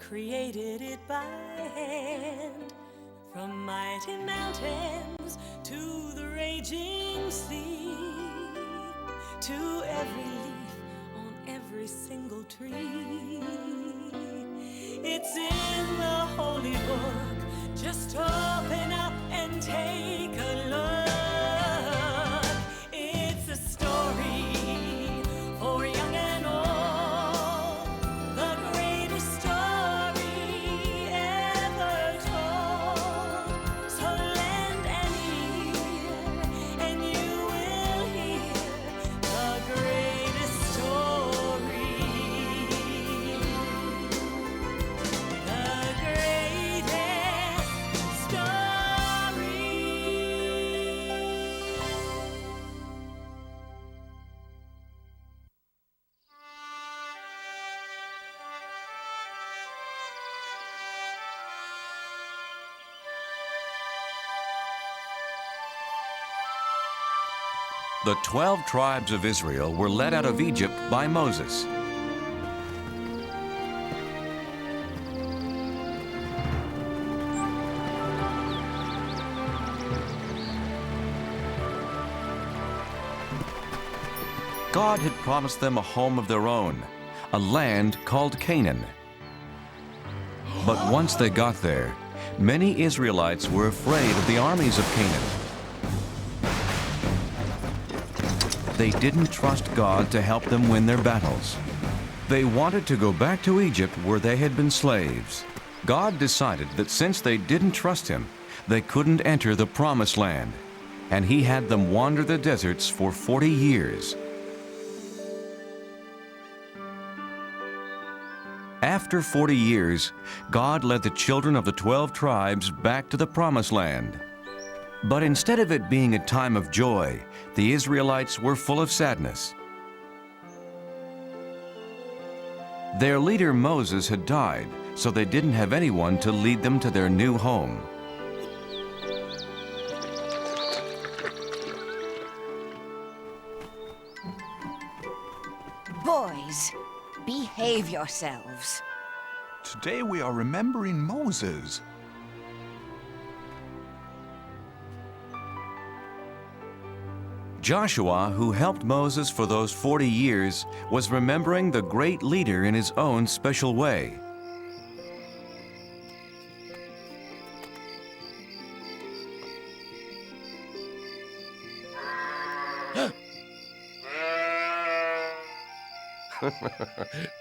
created it by hand. From mighty mountains to the raging sea, to every leaf on every single tree. It's in the holy book. Just open up and take a look. It's a story for young and old, the greatest story ever told. So lend an ear and you will hear the greatest story. The greatest story. The 12 tribes of Israel were led out of Egypt by Moses. God had promised them a home of their own, a land called Canaan. But once they got there, many Israelites were afraid of the armies of Canaan. They didn't trust God to help them win their battles. They wanted to go back to Egypt where they had been slaves. God decided that since they didn't trust Him, they couldn't enter the Promised Land, and He had them wander the deserts for 40 years. After 40 years, God led the children of the 12 tribes back to the Promised Land. But instead of it being a time of joy, the Israelites were full of sadness. Their leader Moses had died, so they didn't have anyone to lead them to their new home. Boys, behave yourselves. Today we are remembering Moses. Joshua, who helped Moses for those 40 years, was remembering the great leader in his own special way.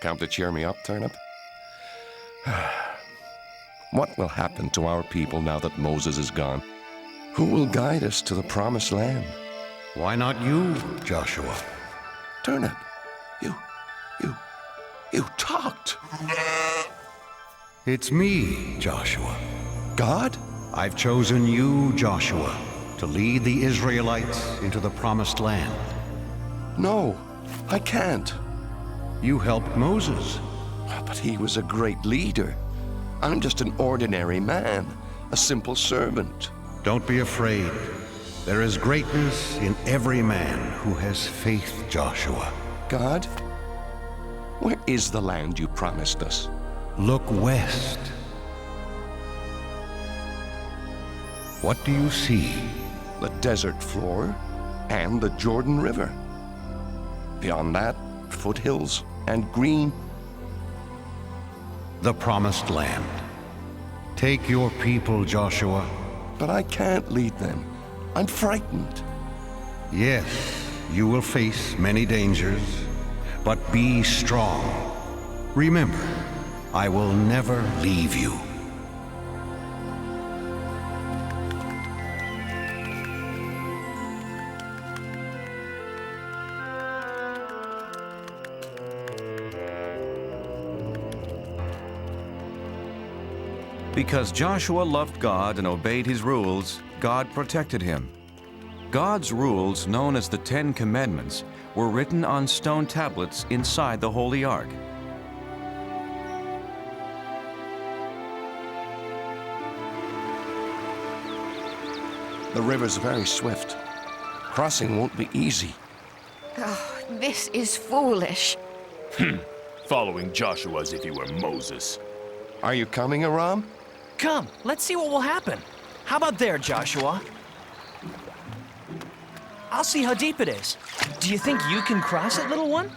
Come to cheer me up, Turnip? What will happen to our people now that Moses is gone? Who will guide us to the Promised Land? Why not you, Joshua? Turnip, you talked. It's me, Joshua. God? I've chosen you, Joshua, to lead the Israelites into the Promised Land. No, I can't. You helped Moses. But he was a great leader. I'm just an ordinary man, a simple servant. Don't be afraid. There is greatness in every man who has faith, Joshua. God, where is the land you promised us? Look west. What do you see? The desert floor and the Jordan River. Beyond that, foothills and green. The Promised Land. Take your people, Joshua. But I can't lead them. I'm frightened. Yes, you will face many dangers, but be strong. Remember, I will never leave you. Because Joshua loved God and obeyed His rules, God protected him. God's rules, known as the 10 Commandments, were written on stone tablets inside the Holy Ark. The river's very swift. Crossing won't be easy. Oh, this is foolish. Following Joshua as if he were Moses. Are you coming, Aram? Come, let's see what will happen. How about there, Joshua? I'll see how deep it is. Do you think you can cross it, little one?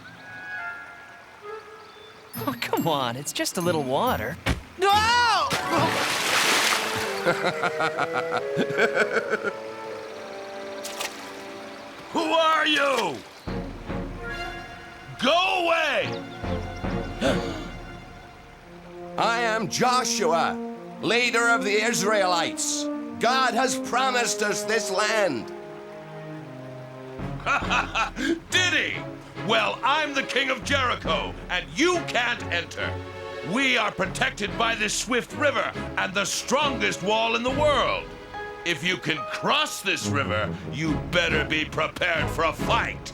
Oh, come on, it's just a little water. No! Who are you? Go away! I am Joshua, leader of the Israelites. God has promised us this land. Did he? Well, I'm the king of Jericho, and you can't enter. We are protected by this swift river and the strongest wall in the world. If you can cross this river, you better be prepared for a fight.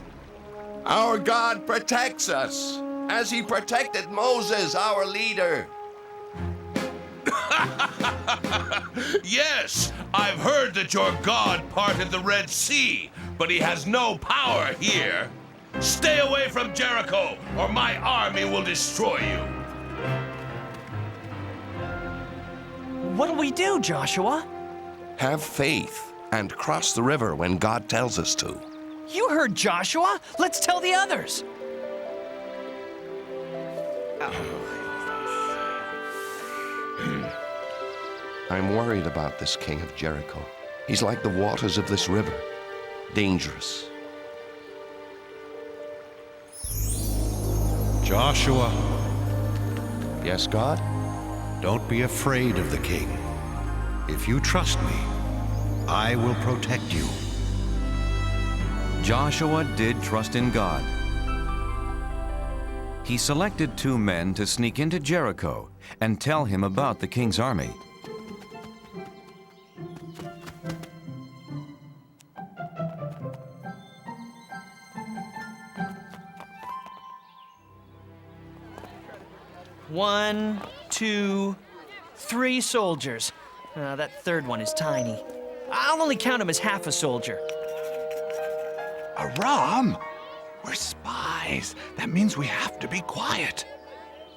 Our God protects us, as he protected Moses, our leader. Yes, I've heard that your God parted the Red Sea, but he has no power here. Stay away from Jericho, or my army will destroy you. What'll we do, Joshua? Have faith and cross the river when God tells us to. You heard Joshua. Let's tell the others. I'm worried about this king of Jericho. He's like the waters of this river, dangerous. Joshua, Yes, God? don't be afraid of the king. If you trust me, I will protect you. Joshua did trust in God. He selected 2 men to sneak into Jericho and tell him about the king's army. One, 2, 3 soldiers. That third one is tiny. I'll only count him as half a soldier. Aram! We're spies. That means we have to be quiet.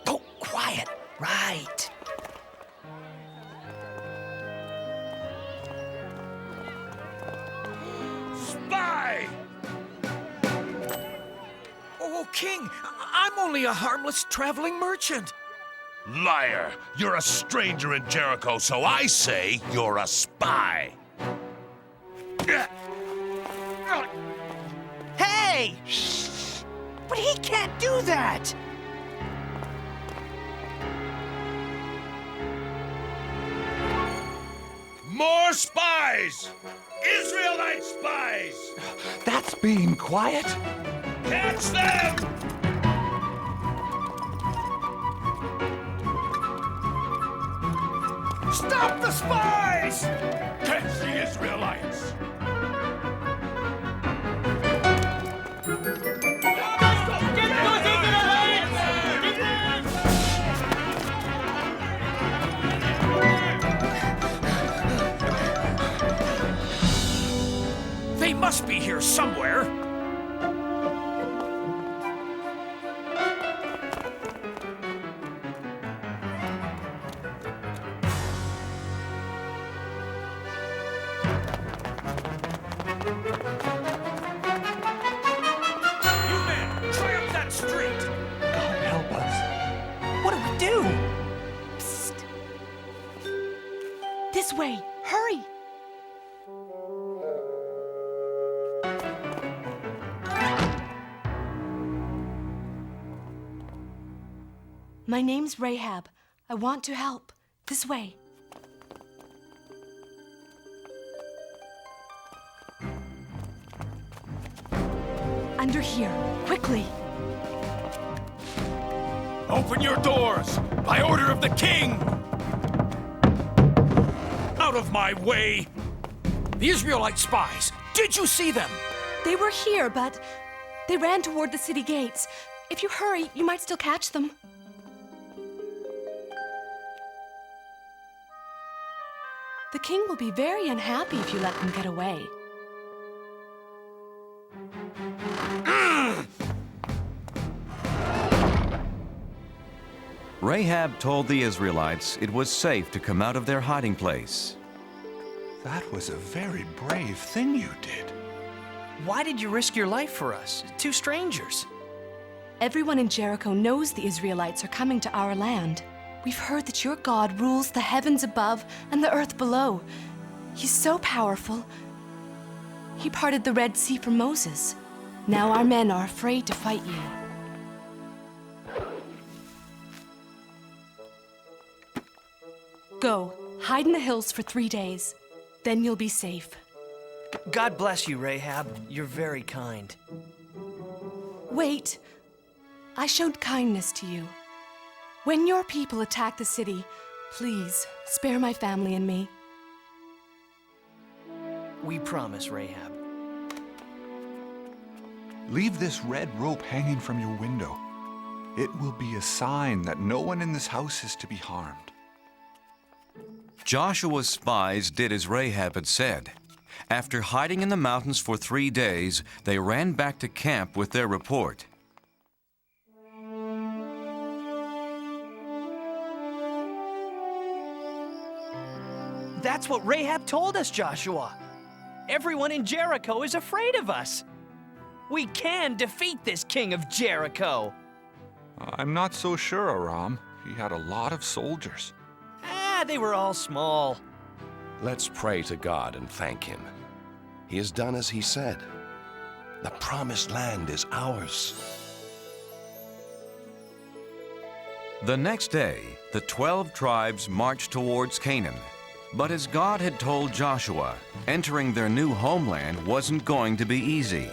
Oh, quiet. Right. Spy! Oh, King, I'm only a harmless traveling merchant. Liar! You're a stranger in Jericho, so I say you're a spy. Hey! But he can't do that! More spies! Israelite spies! That's being quiet. Catch them! Stop the spies! Catch the Israelites! They must be here somewhere. You men, try up that street. God help us. What do we do? Psst. This way. Hurry. My name's Rahab. I want to help. This way. Under here. Quickly. Open your doors by order of the king. Out of my way. The Israelite spies. Did you see them? They were here, but they ran toward the city gates. If you hurry, you might still catch them. The king will be very unhappy if you let them get away. Rahab told the Israelites it was safe to come out of their hiding place. That was a very brave thing you did. Why did you risk your life for us? Two strangers. Everyone in Jericho knows the Israelites are coming to our land. We've heard that your God rules the heavens above and the earth below. He's so powerful. He parted the Red Sea for Moses. Now our men are afraid to fight you. Go, hide in the hills for 3 days. Then you'll be safe. God bless you, Rahab. You're very kind. Wait. I showed kindness to you. When your people attack the city, please spare my family and me. We promise, Rahab. Leave this red rope hanging from your window. It will be a sign that no one in this house is to be harmed. Joshua's spies did as Rahab had said. After hiding in the mountains for 3 days, they ran back to camp with their report. That's what Rahab told us, Joshua. Everyone in Jericho is afraid of us. We can defeat this king of Jericho. I'm not so sure, Aram. He had a lot of soldiers. They were all small. Let's pray to God and thank Him. He has done as He said. The promised land is ours. The next day, the 12 tribes marched towards Canaan. But as God had told Joshua, entering their new homeland wasn't going to be easy.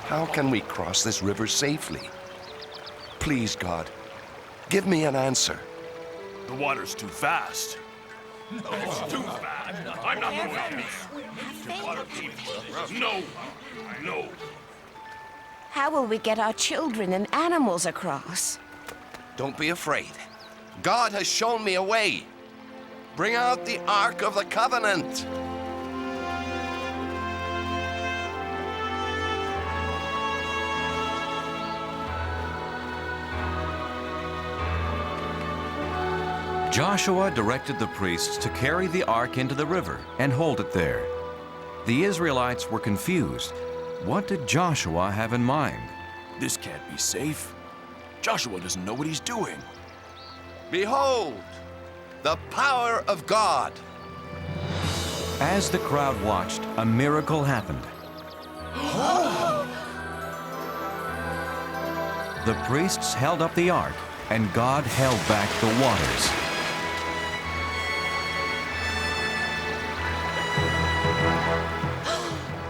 How can we cross this river safely? Please, God, give me an answer. The water's too fast. No, it's too fast. I'm not going to. No. How will we get our children and animals across? Don't be afraid. God has shown me a way. Bring out the Ark of the Covenant. Joshua directed the priests to carry the ark into the river and hold it there. The Israelites were confused. What did Joshua have in mind? This can't be safe. Joshua doesn't know what he's doing. Behold, the power of God. As the crowd watched, a miracle happened. The priests held up the ark, and God held back the waters.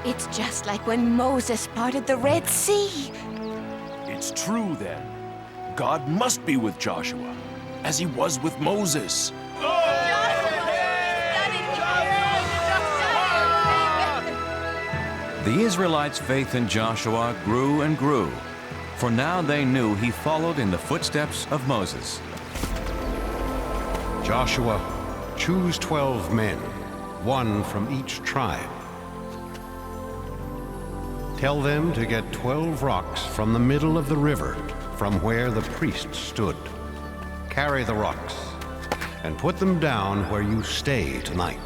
It's just like when Moses parted the Red Sea. It's true then. God must be with Joshua, as he was with Moses. The Israelites' faith in Joshua grew and grew, for now they knew he followed in the footsteps of Moses. Joshua, choose 12 men, one from each tribe. Tell them to get 12 rocks from the middle of the river, from where the priests stood. Carry the rocks and put them down where you stay tonight.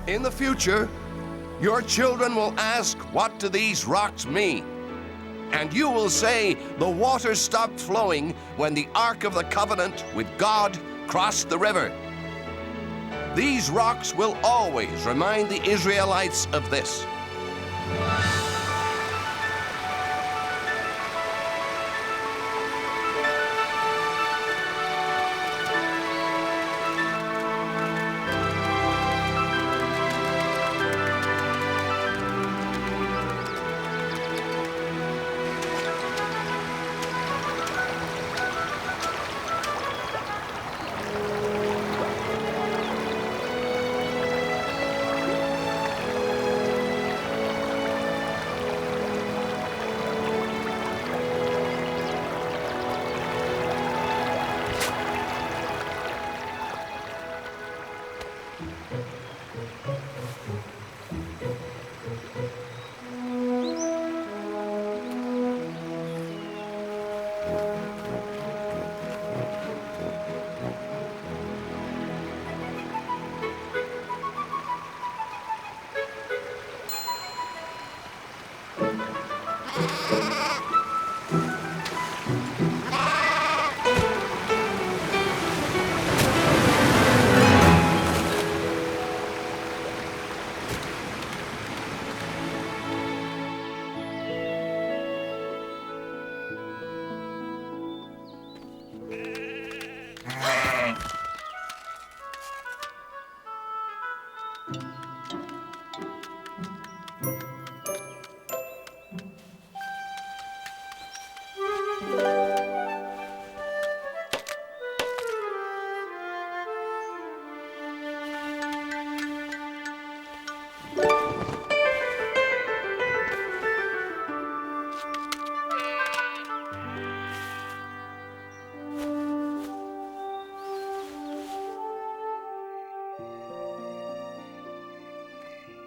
In the future, your children will ask, what do these rocks mean? And you will say, the water stopped flowing when the Ark of the Covenant with God crossed the river. These rocks will always remind the Israelites of this.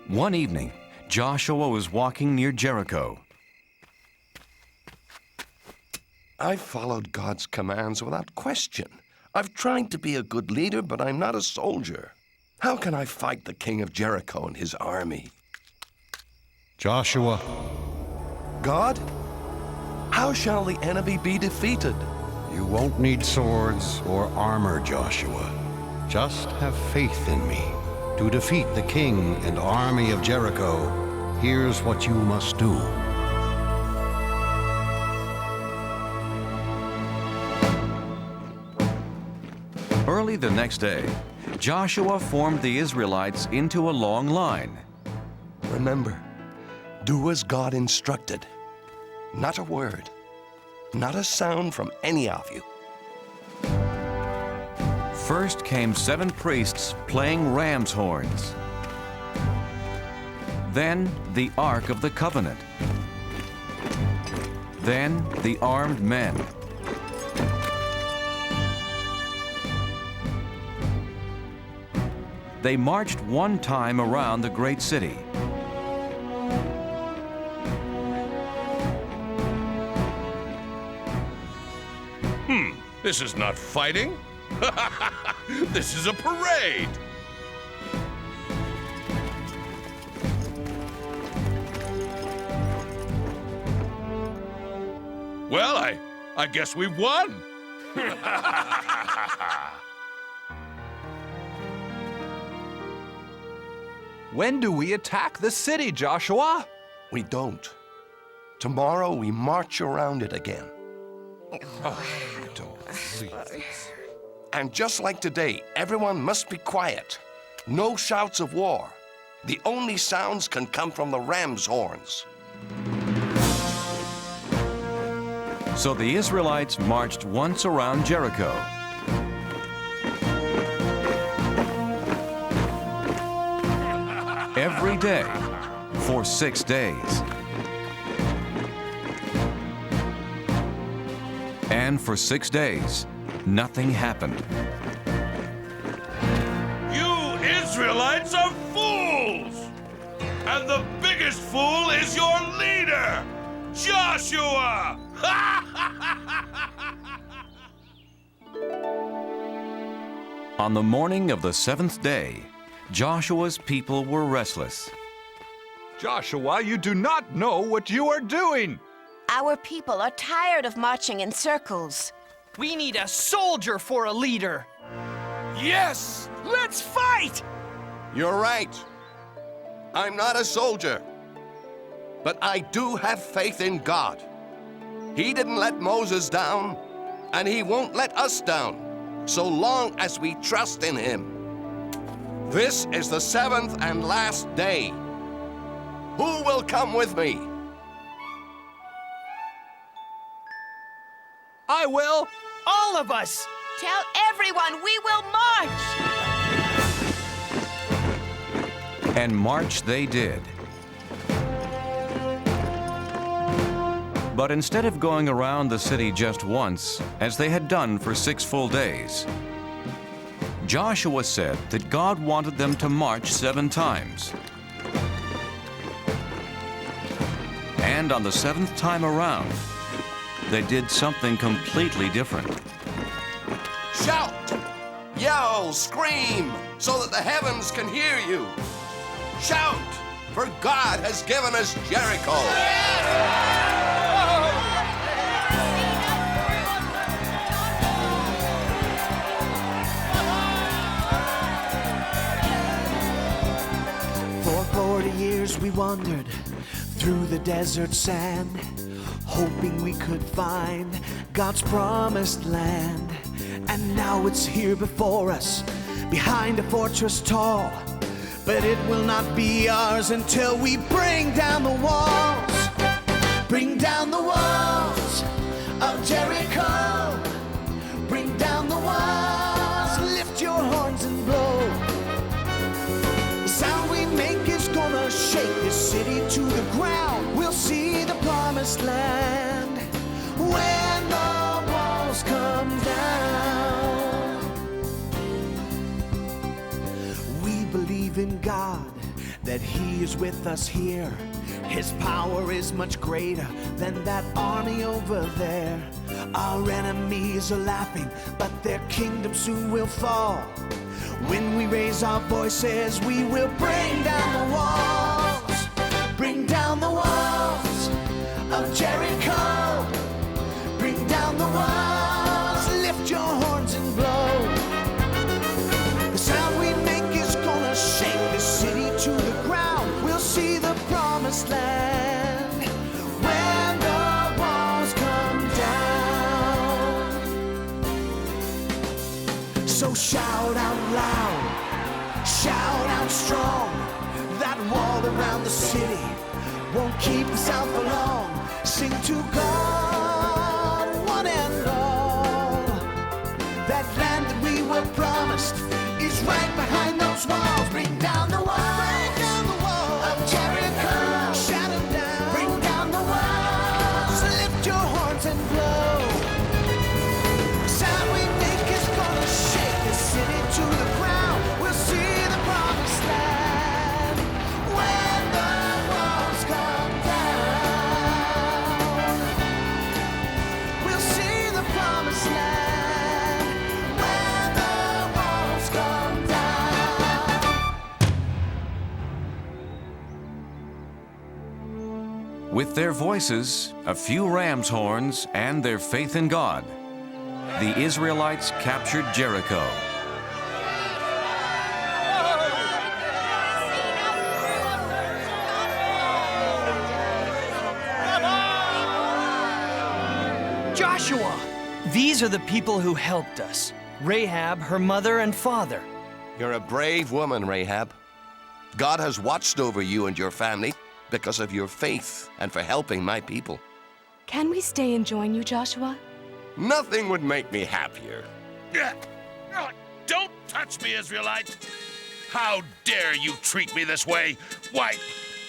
One evening, Joshua was walking near Jericho. I've followed God's commands without question. I've tried to be a good leader, but I'm not a soldier. How can I fight the king of Jericho and his army? Joshua, God, how shall the enemy be defeated? you won't need swords or armor, Joshua. Just have faith in me. To defeat the king and army of Jericho, here's what you must do. Early the next day, Joshua formed the Israelites into a long line. Remember, do as God instructed. Not a word, not a sound from any of you. First came 7 priests playing ram's horns. Then the Ark of the Covenant. Then the armed men. They marched one time around the great city. This is not fighting. This is a parade. Well, I guess we've won. When do we attack the city, Joshua? We don't. Tomorrow we march around it again. And just like today, everyone must be quiet. No shouts of war. The only sounds can come from the ram's horns. So the Israelites marched once around Jericho. Every day for 6 days. And for 6 days, nothing happened. You Israelites are fools! And the biggest fool is your leader, Joshua! On the morning of the 7th day, Joshua's people were restless. Joshua, you do not know what you are doing. Our people are tired of marching in circles. We need a soldier for a leader. Yes! Let's fight! You're right. I'm not a soldier. But I do have faith in God. He didn't let Moses down, and he won't let us down, so long as we trust in him. This is the 7th and last day. Who will come with me? I will. All of us! Tell everyone we will march! And march they did. But instead of going around the city just once, as they had done for 6 full days, Joshua said that God wanted them to march 7 times. And on the 7th time around, they did something completely different. Shout, yell, scream, so that the heavens can hear you. Shout, for God has given us Jericho. For 40 years we wandered through the desert sand, hoping we could find God's promised land. And now it's here before us, behind a fortress tall. But it will not be ours until we bring down the walls. Bring down the walls of Jericho. Bring down the walls, lift your horns and blow. The sound we make is gonna shake this city to the ground. We'll see the promised land when the walls come down. We believe in God, that He is with us here. His power is much greater than that army over there. Our enemies are laughing, but their kingdom soon will fall. When we raise our voices, we will bring down the walls. Bring down the walls of Jericho. Bring down the walls, lift your horns and blow. The sound we make is gonna shake this city to the ground. We'll see the promised land when the walls come down. So shout out loud, shout out strong. That wall around the city won't keep us out for long. Sing to God, one and all. That land that we were promised is right behind those walls. Bring down the walls of Jericho. Shout them down. Bring down the walls. Lift your horns and blow. The sound we make is gonna shake the city to the ground. We'll see the promised land when the walls come down. We'll see the promised land when the walls come down. With their voices, a few ram's horns, and their faith in God, the Israelites captured Jericho. Joshua! These are the people who helped us. Rahab, her mother and father. You're a brave woman, Rahab. God has watched over you and your family because of your faith and for helping my people. Can we stay and join you, Joshua? Nothing would make me happier. Don't touch me, Israelite! How dare you treat me this way? Why,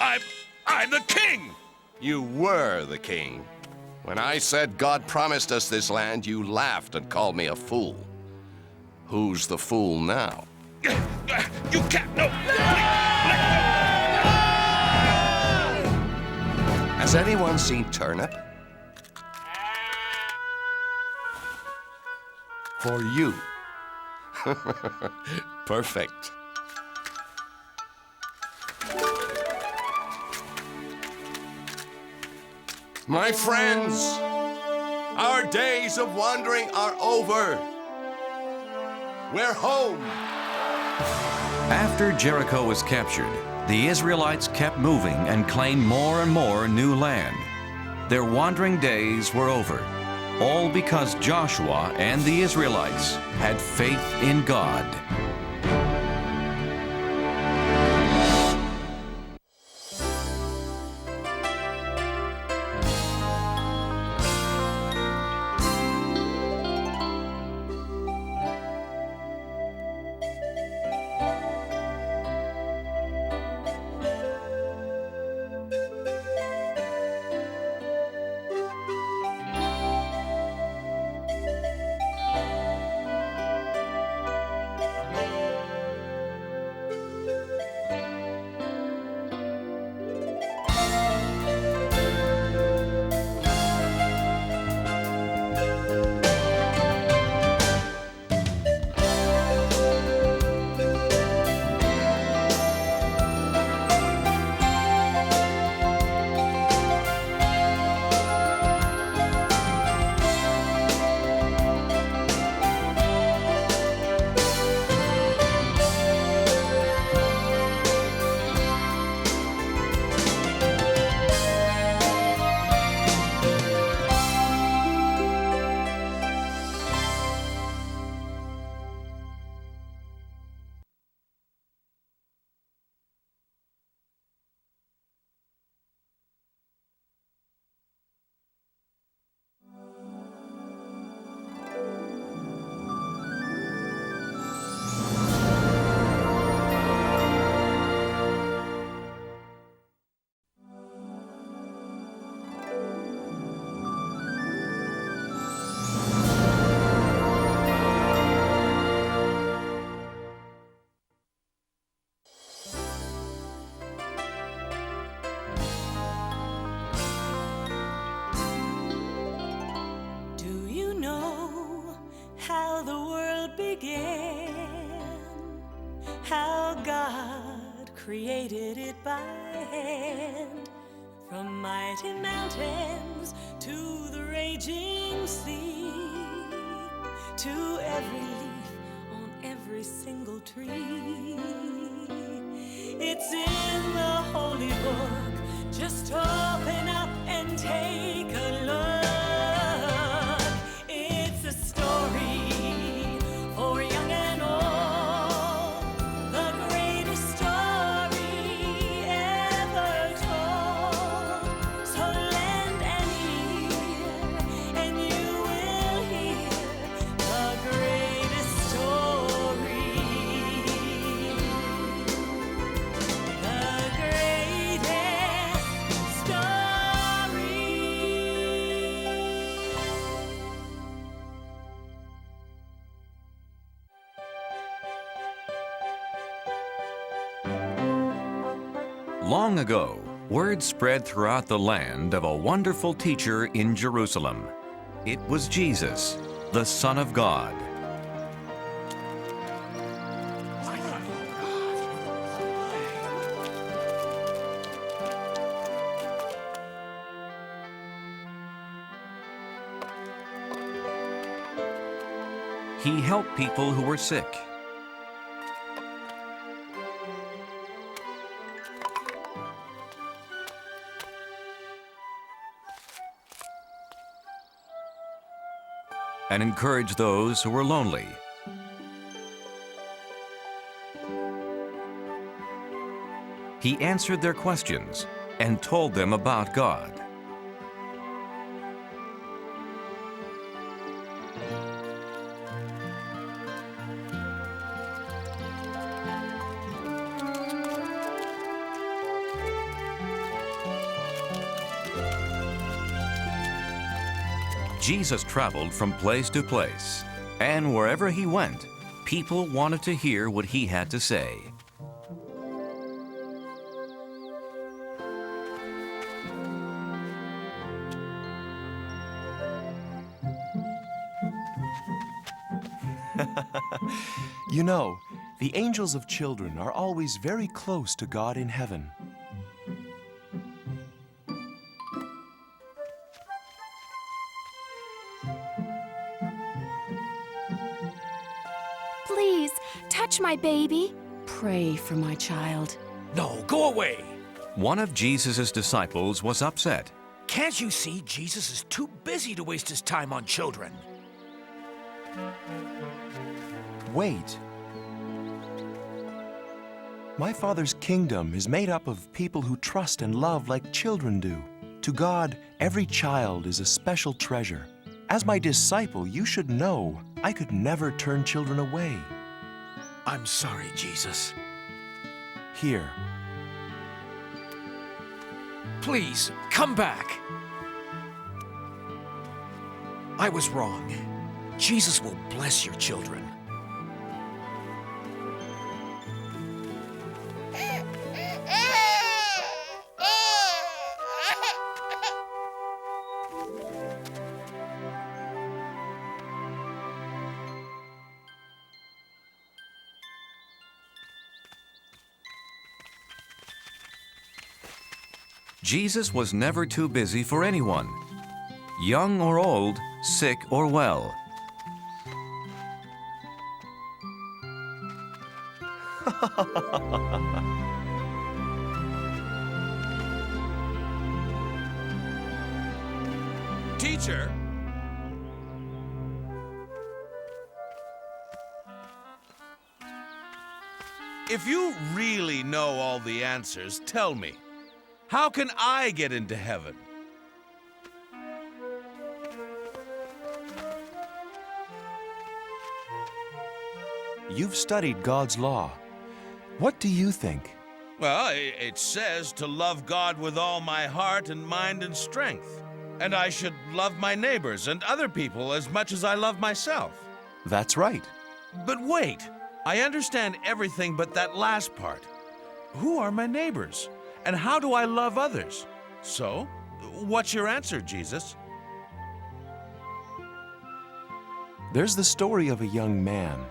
I'm the king! You were the king. When I said God promised us this land, you laughed and called me a fool. Who's the fool now? You can't, no! Has anyone seen Turnip? For you. Perfect. My friends, our days of wandering are over. We're home. After Jericho was captured, the Israelites kept moving and claimed more and more new land. Their wandering days were over, all because Joshua and the Israelites had faith in God. began, how God created it by hand. From mighty mountains to the raging sea, to every leaf on every single tree. It's in the holy book. Just open up and take a look. It's a story for young and old, the greatest story ever told. So lend an ear and you will hear the greatest story. The greatest story. Long ago, word spread throughout the land of a wonderful teacher in Jerusalem. It was Jesus, the Son of God. He helped people who were sick. And encouraged those who were lonely. He answered their questions and told them about God. Jesus traveled from place to place, and wherever he went, people wanted to hear what he had to say. You know, the angels of children are always very close to God in heaven. Please, touch my baby. Pray for my child. No, go away. One of Jesus' disciples was upset. Can't you see Jesus is too busy to waste his time on children? Wait. My Father's kingdom is made up of people who trust and love like children do. To God, every child is a special treasure. As my disciple, you should know I could never turn children away. I'm sorry, Jesus. Here. Please, come back. I was wrong. Jesus will bless your children. Jesus was never too busy for anyone, young or old, sick or well. Teacher! If you really know all the answers, tell me. How can I get into heaven? You've studied God's law. What do you think? Well, it says to love God with all my heart and mind and strength. And I should love my neighbors and other people as much as I love myself. That's right. But wait, I understand everything but that last part. Who are my neighbors? And how do I love others? So, what's your answer, Jesus? There's the story of a young man.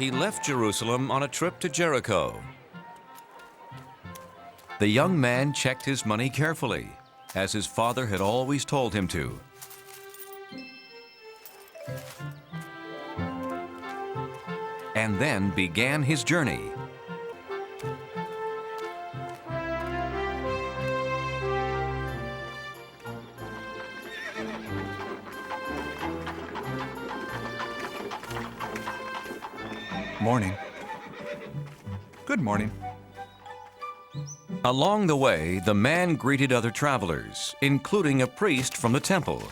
he left Jerusalem on a trip to Jericho. The young man checked his money carefully, as his father had always told him to. And then began his journey. Morning. Good morning. Along the way, the man greeted other travelers, including a priest from the temple.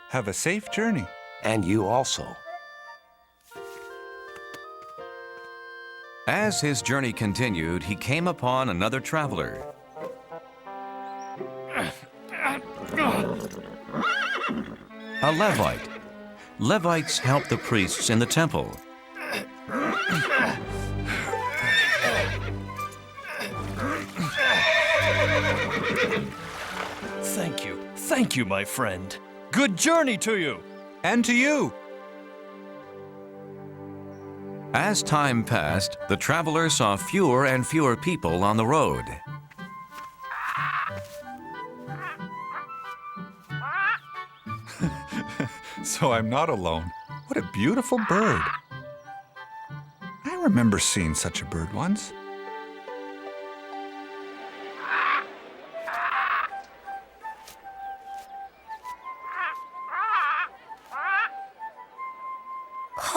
Have a safe journey. And you also. As his journey continued, he came upon another traveler. A Levite. Levites helped the priests in the temple. Thank you, my friend. Good journey to you. And to you. As time passed, the traveler saw fewer and fewer people on the road. So I'm not alone. What a beautiful bird. I remember seeing such a bird once.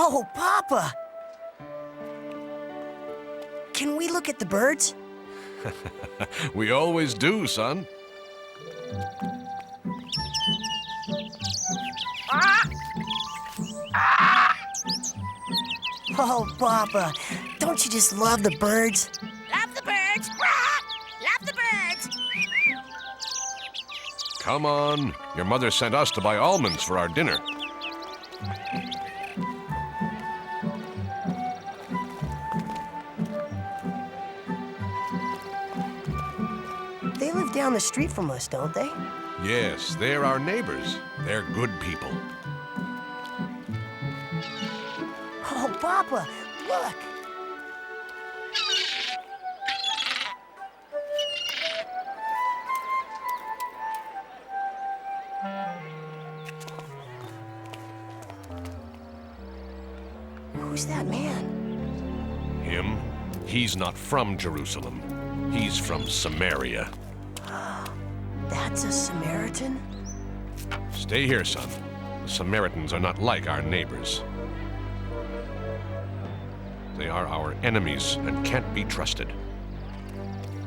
Oh, Papa! Can we look at the birds? We always do, son. Oh, Papa, don't you just love the birds? Love the birds! Rah! Love the birds! Come on. Your mother sent us to buy almonds for our dinner. They live down the street from us, don't they? Yes, they're our neighbors. They're good people. Oh, Papa, look! Who's that man? Him? He's not from Jerusalem. He's from Samaria. That's a Samaritan? Stay here, son. The Samaritans are not like our neighbors. They are our enemies and can't be trusted.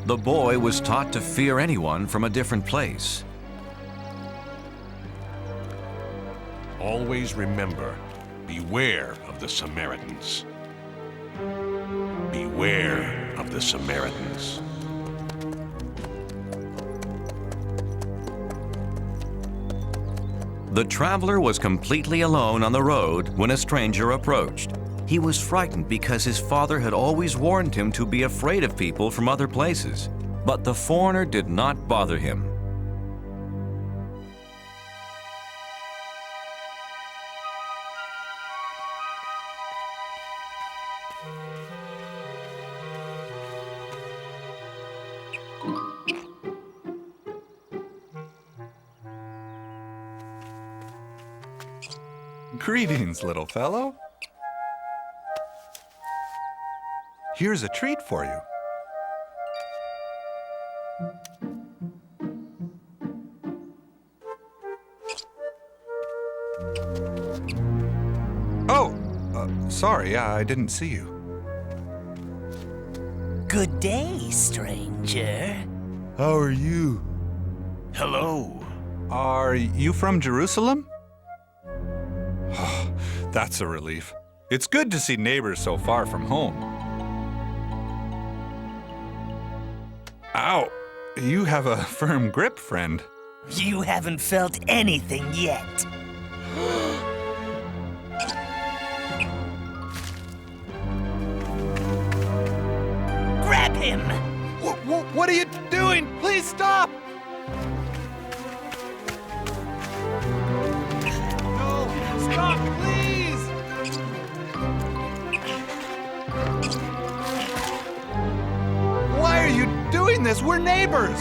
The boy was taught to fear anyone from a different place. Always remember, beware of the Samaritans. Beware of the Samaritans. The traveler was completely alone on the road when a stranger approached. He was frightened because his father had always warned him to be afraid of people from other places. But the foreigner did not bother him. Greetings, little fellow. Here's a treat for you. Oh, sorry, I didn't see you. Good day, stranger. How are you? Hello. Are you from Jerusalem? That's a relief. It's good to see neighbors so far from home. Ow! You have a firm grip, friend. You haven't felt anything yet. Grab him! What are you doing? Please stop! No! Stop, please! this. We're neighbors.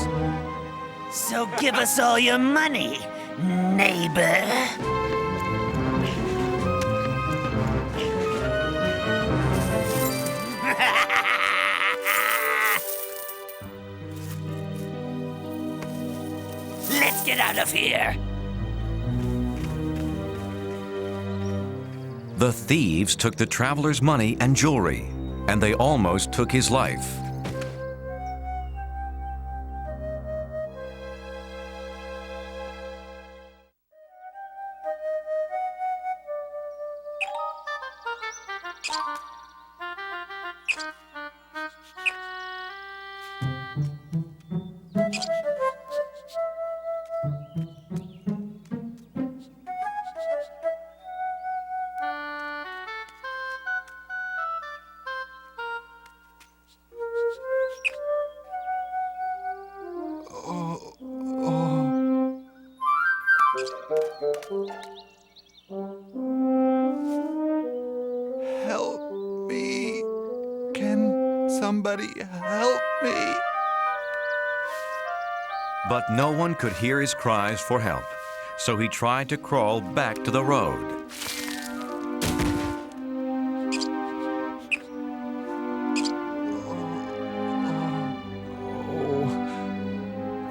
So give us all your money, neighbor. Let's get out of here. The thieves took the traveler's money and jewelry, and they almost took his life. Help me. Can somebody help me? But no one could hear his cries for help, so he tried to crawl back to the road.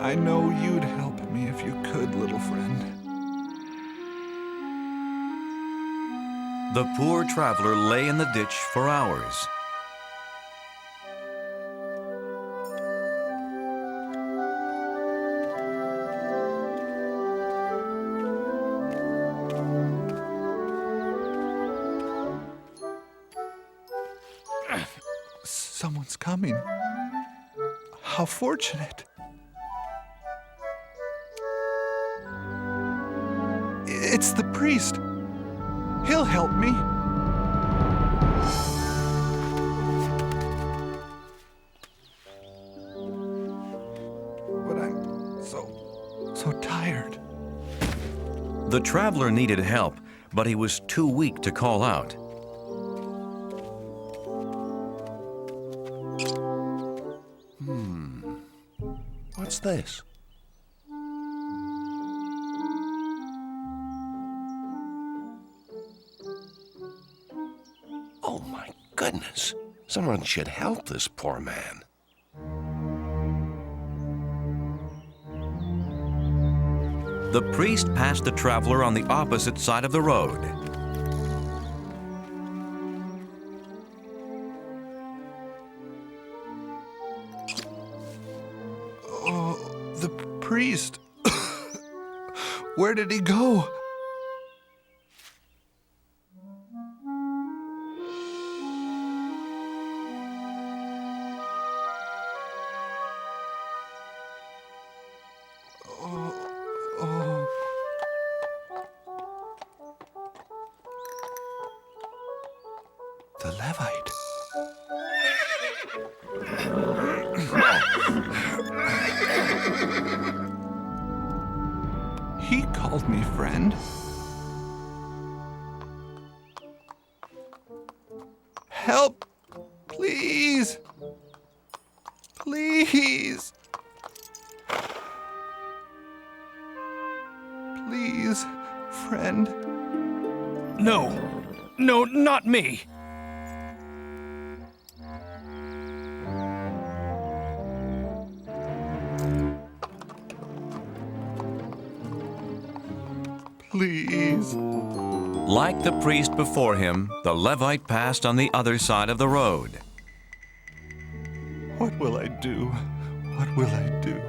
I know you'd help me if you could, little friend. The poor traveler lay in the ditch for hours. Someone's coming. How fortunate. It's the priest. He'll help me. But I'm so tired. The traveler needed help, but he was too weak to call out. What's this? Oh my goodness. Someone should help this poor man. The priest passed the traveler on the opposite side of the road. Oh, the priest. Where did he go? The Levite. He called me friend. Help, please. Please. Please, friend. No, not me. Please. Like the priest before him, the Levite passed on the other side of the road. What will I do? What will I do?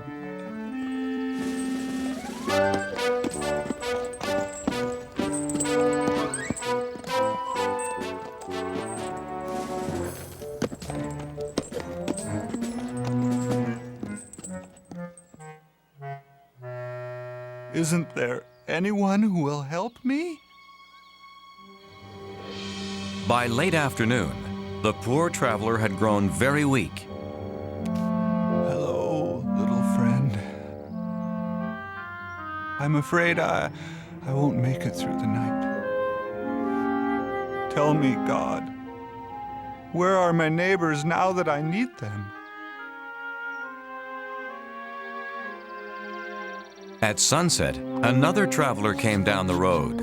Isn't there anyone who will help me? By late afternoon, the poor traveler had grown very weak. Hello, little friend. I'm afraid I won't make it through the night. Tell me, God, where are my neighbors now that I need them? At sunset, another traveler came down the road.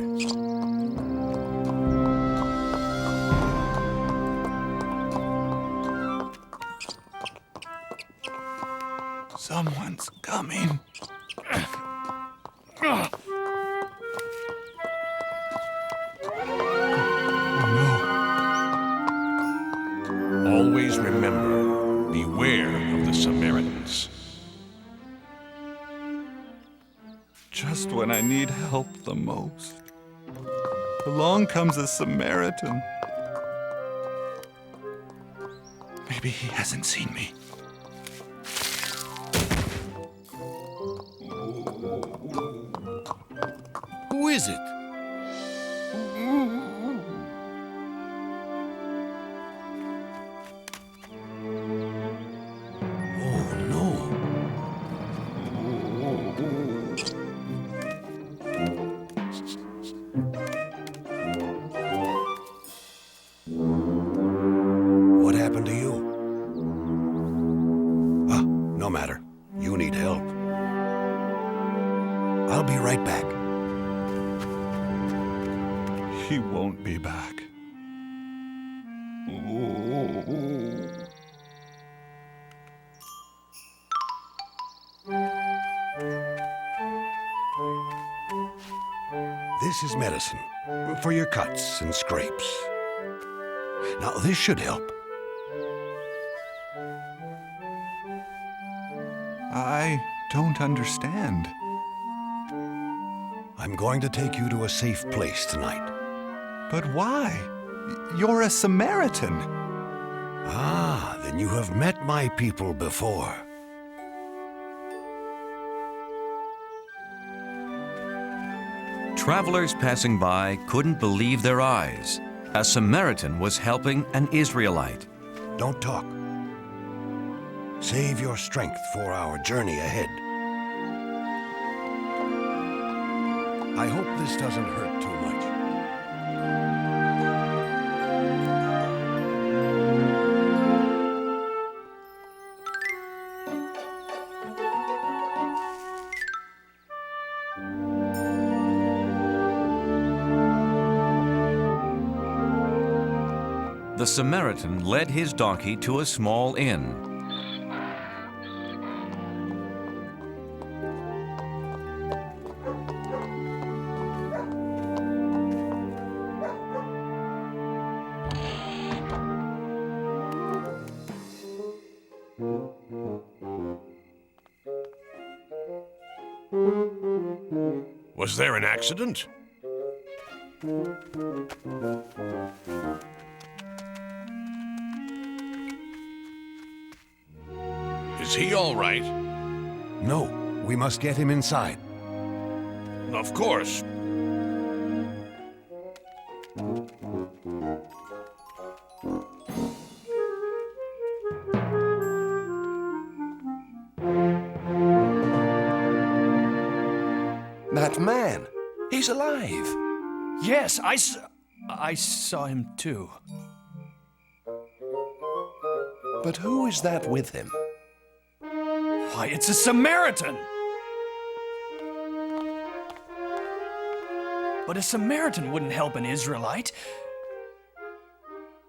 Someone's coming. Always remember, beware of the Samaritans. Just when I need help the most, along comes a Samaritan. Maybe he hasn't seen me. Who is it? Oh, no. What happened to you? Ah, no matter. You need help. I'll be right back. He won't be back. This is medicine for your cuts and scrapes. Now, this should help. I don't understand. I'm going to take you to a safe place tonight. But why? You're a Samaritan. Ah, then you have met my people before. Travelers passing by couldn't believe their eyes. A Samaritan was helping an Israelite. Don't talk. Save your strength for our journey ahead. I hope this doesn't hurt too much. The Samaritan led his donkey to a small inn. Was there an accident? Is he all right? No, we must get him inside. Of course. That man, he's alive. Yes, I saw him too. But who is that with him? Why, it's a Samaritan! But a Samaritan wouldn't help an Israelite.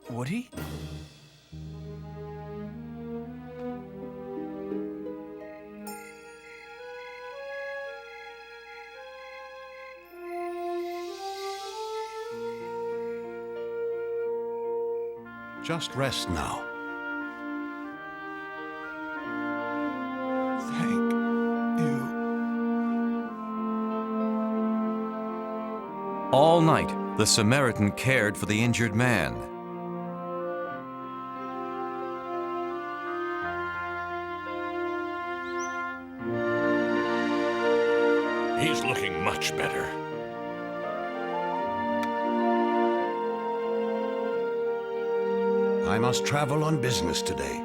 Would he? Just rest now. Thank you. All night, the Samaritan cared for the injured man. He's looking much better. I must travel on business today.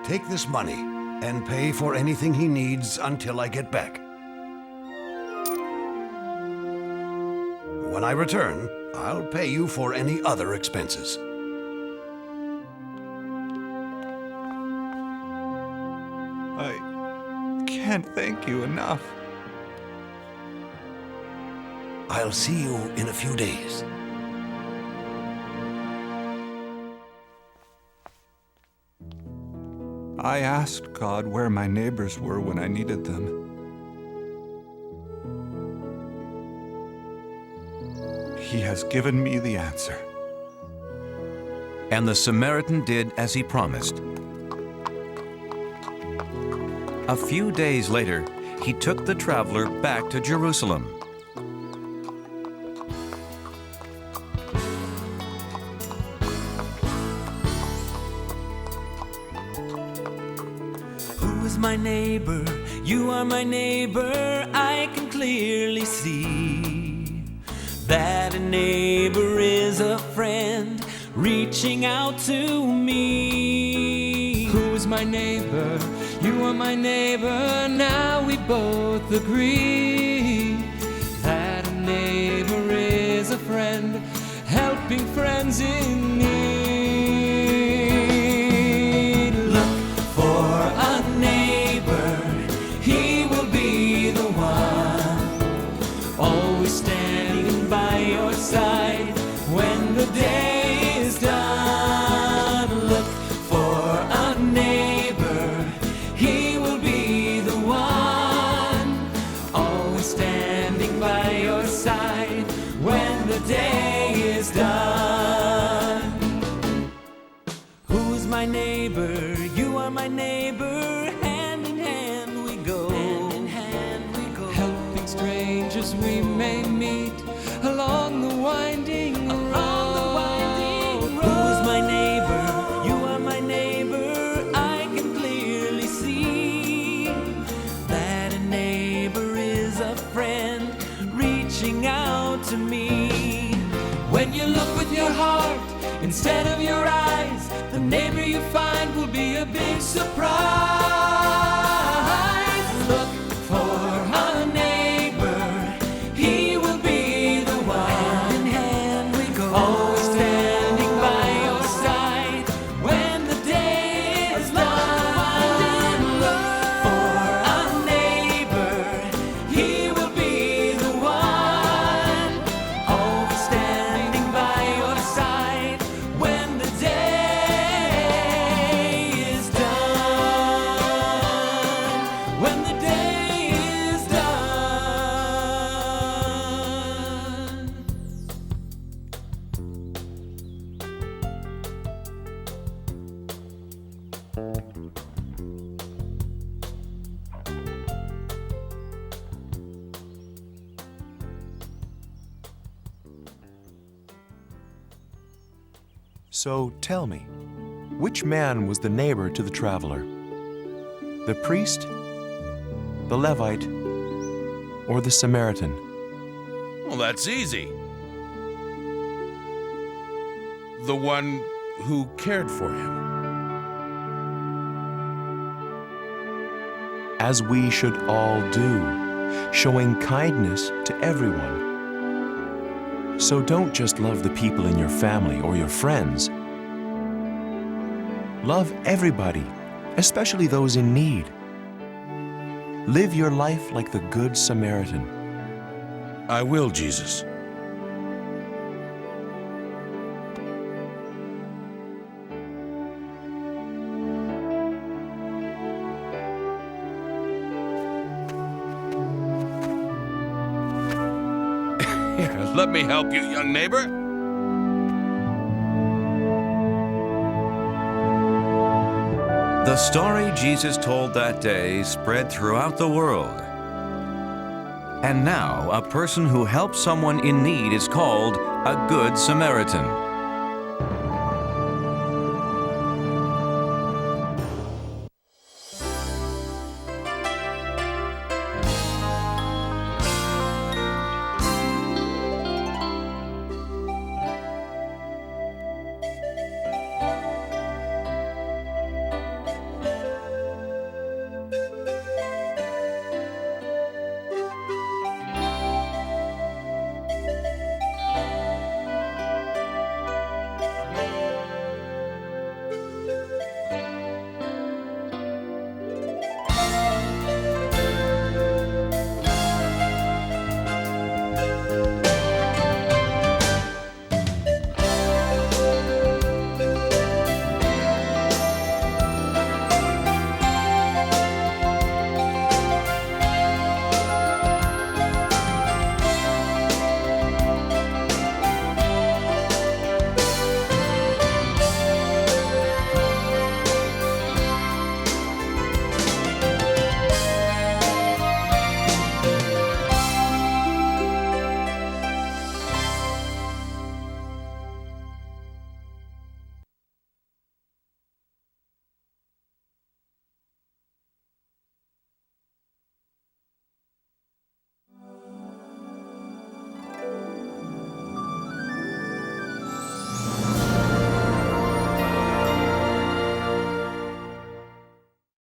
Take this money and pay for anything he needs until I get back. When I return, I'll pay you for any other expenses. I can't thank you enough. I'll see you in a few days. I asked God where my neighbors were when I needed them. He has given me the answer. And the Samaritan did as he promised. A few days later, he took the traveler back to Jerusalem. Who is my neighbor? You are my neighbor. I can clearly see that a neighbor is a friend reaching out to me. Who is my neighbor? You are my neighbor. Now we both agree that a neighbor is a friend helping friends in need. Look for a neighbor. He will be the one, always standing by your side when the day is done. Look for a neighbor. He will be the one, always standing by your side when the day is done. Who is my neighbor? You are my neighbor. Hand in hand we go. Hand in hand we go. Helping strangers we may meet along the winding road. Who is my neighbor? You are my neighbor. I can clearly see that a neighbor is a friend reaching out to me. When you look with your heart instead of your eyes, the neighbor you find will be a big surprise. Look for a neighbor. He will be the one. Hand in hand we go. Always standing by your side when the day is done. Look for a neighbor. He will be the one, always standing by your side when the day is done. When the day is done. So tell me, which man was the neighbor to the traveler? The priest, the Levite, or the Samaritan? Well, that's easy. The one who cared for him. As we should all do, showing kindness to everyone. So don't just love the people in your family or your friends. Love everybody, especially those in need. Live your life like the Good Samaritan. I will, Jesus. Here, let me help you, young neighbor. The story Jesus told that day spread throughout the world. And now, a person who helps someone in need is called a Good Samaritan.